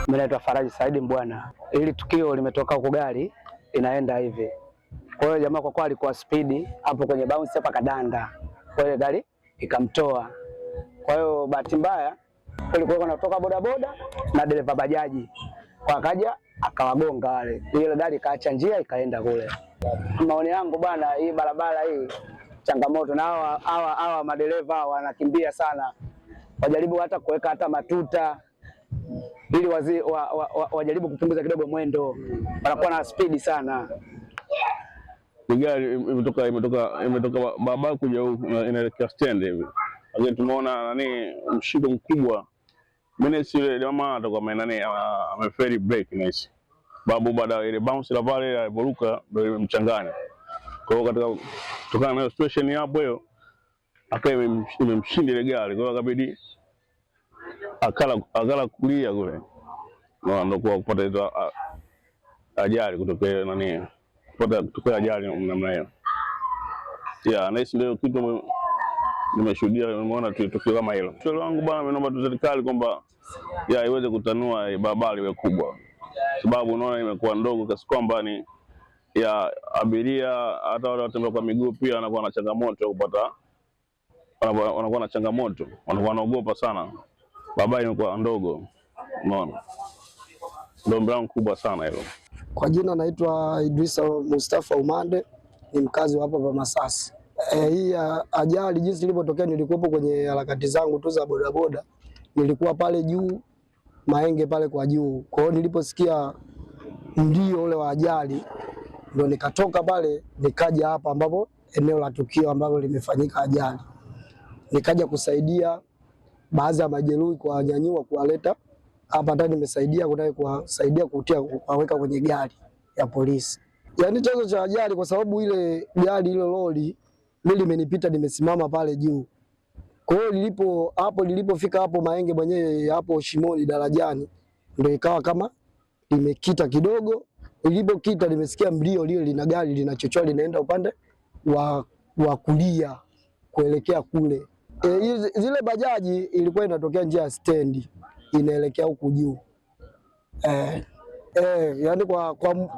Mimi naitwa Faraji Saidi Mbwana. Hili tukio limetoka huko, gari inaenda hivi. Kwa hiyo jamaa kwa alikuwa speed hapo kwenye bounce hapa kadanda. Kwa hiyo gari ikamtoa. Kwa hiyo bahati mbaya kulikuwa kunatoka bodaboda na dereva bajaji. Kwa akaja akawagonga wale. Ile gari kaacha njia ikaenda kule. Maoni yangu bwana, hii barabara hii changamoto, na hawa madereva wanakimbia sana. Wajaribu hata kuweka hata matuta ili wajaribu kupunguza kidogo mwendo, wanakuwa na speed sana. Gari imetoka barabara kuja huku inaelekea stand hivi, lakini tumeona mshiko mkubwa. Mimi sile jamaa atakuwa ameferi brake nice, babu baada ile bounce la pale aliporuka ndio imemchanganya. Kwa hiyo katika kutokana na situation hapo hiyo akawa imemshinda ile gari, kwa hiyo akabidi akala kulia kule, ndio kwa kupata hizo ajali kutokea ajali namna hiyo. Na hisi ndio kitu nimeshuhudia, nimeona tukio kama hilo. Swali wangu bwana, naomba tu serikali kwamba iweze kutanua barabara iwe kubwa, sababu unaona imekuwa ndogo kiasi kwamba ni abiria hata wale watembea kwa miguu pia wanakuwa na changamoto kupata, wanakuwa na changamoto, wanakuwa wanaogopa sana. Barabara imekuwa ndogo, unaona, ndio mlango kubwa sana hilo. Kwa jina naitwa Idrisa Mustafa Umande, ni mkazi wa hapa pa Masasi. Hii ajali jinsi ilipotokea, nilikuwepo kwenye harakati zangu tu za bodaboda, nilikuwa pale juu Mahenge pale kwa juu. Kwa hiyo niliposikia mlio ule wa ajali ndio nikatoka pale nikaja hapa ambapo eneo la tukio ambalo limefanyika ajali, nikaja kusaidia baadhi ya majeruhi kwa nyanyua kuwaleta hapa ndani, nimesaidia kuwasaidia kuweka kwenye gari ya polisi. Yaani chanzo cha ajali kwa sababu ile gari ile lori mimi limenipita, nimesimama pale juu. Kwa hiyo lilipofika hapo Mahenge mwenyewe hapo shimoni darajani, ndio ikawa kama limekita kidogo. Ilipokita nimesikia mlio lile lina gari linachochoa linaenda upande wa kulia kuelekea kule. Zile bajaji ilikuwa inatokea njia ya stendi inaelekea huku juu. Yani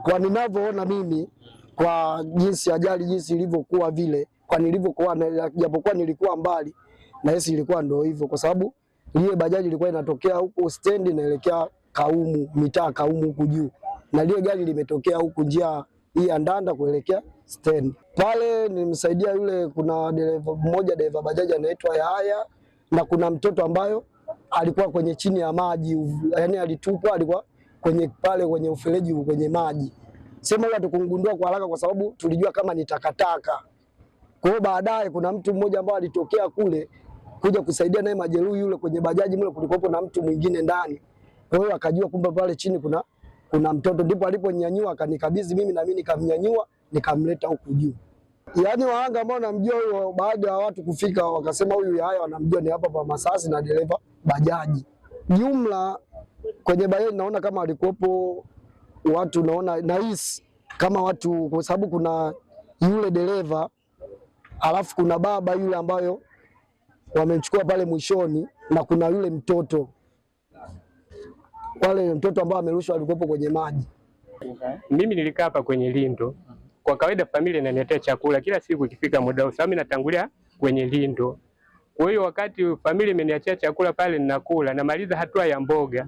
kwa ninavyoona mimi, kwa jinsi ajali jinsi ilivyokuwa vile, kwa nilivyokuwa, japokuwa nilikuwa mbali na hisi ilikuwa ndio hivyo, kwa sababu ile bajaji ilikuwa inatokea huko stendi inaelekea Kaumu, mitaa Kaumu huku juu, na ile gari limetokea huku njia hii ya Ndanda kuelekea stendi. Pale nilimsaidia yule, kuna dereva bajaji anaitwa Yahaya, na kuna mtoto ambayo alikuwa kwenye chini ya maji, yani alitupwa, alikuwa kwenye ufereji kwenye maji. Sema hiyo tukungundua kwa haraka kwa sababu tulijua kama ni takataka. Kwa hiyo baadaye kuna mtu mmoja ambaye alitokea kule kuja kusaidia naye majeruhi yule kwenye bajaji mle, kulikuwa na mtu mwingine ndani. Kwa hiyo akajua kumbe pale chini kuna mtoto, ndipo aliponyanyua akanikabidhi mimi na mimi nikamnyanyua nikamleta huku juu. Yaani wahanga ambao namjua huyo, baada ya watu kufika wakasema huyu Yahaya wanamjua, ni hapa pa Masasi na dereva bajaji. Jumla kwenye bajaji naona kama walikuwepo watu, naona nahisi kama watu, kwa sababu kuna yule dereva alafu kuna baba yule ambayo wamemchukua pale mwishoni, na kuna yule mtoto, wale mtoto ambao amerushwa alikuwepo kwenye maji. Mimi nilikaa hapa kwenye lindo. Kwa kawaida familia inaniletea chakula kila siku ikifika muda wa saa, mimi natangulia kwenye lindo. Kwa hiyo wakati familia imeniachia chakula pale ninakula, namaliza hatua ya mboga,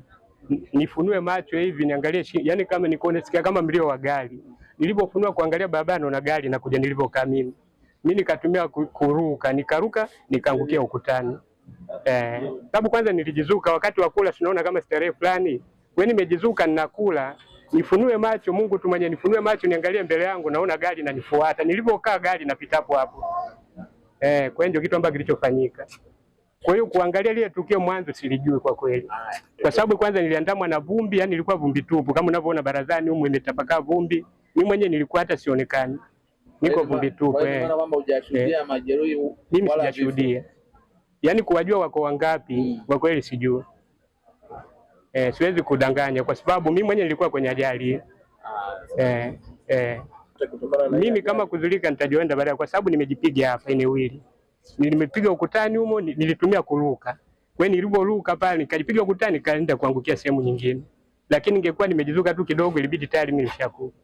nifunue macho hivi niangalie yani kama nisikia kama mlio wa gari. Nilipofunua kuangalia barabara naona gari na kuja nilipokaa mimi. Mimi nikatumia kuruka, nikaruka nikaangukia ukutani. Sababu kwanza nilijizuka wakati wa kula, tunaona kama starehe fulani. Wewe nimejizuka ninakula, nifunue macho, Mungu tu mwenye nifunue macho niangalie mbele yangu, naona gari inanifuata. Nilipokaa gari napita hapo. Kwa hiyo kitu ambacho kilichofanyika. Kwa hiyo kuangalia ile tukio mwanzo silijui kwa kweli. Kwa sababu kwanza niliandamwa na vumbi, yani ilikuwa vumbi tupu. Kama unavyoona barazani humu imetapakaa vumbi. Mimi mwenyewe nilikuwa hata sionekani. Niko vumbi tupu. Kwa hiyo kwamba hujashuhudia majeruhi wala? Mimi sijashuhudia. Yaani kuwajua wako wangapi kwa kweli sijui. Siwezi kudanganya kwa sababu mimi mwenyewe nilikuwa kwenye ajali. Mimi kama kuzulika nitajienda baadaye kwa sababu nimejipiga hapa eneo hili. Nimepiga ukutani humo, nilitumia kuruka. Kwa hiyo niliporuka pale nikajipiga ukutani nikaenda kuangukia sehemu nyingine. lakini ningekuwa nimejizuka tu kidogo ilibidi tayari mimi nishakufa.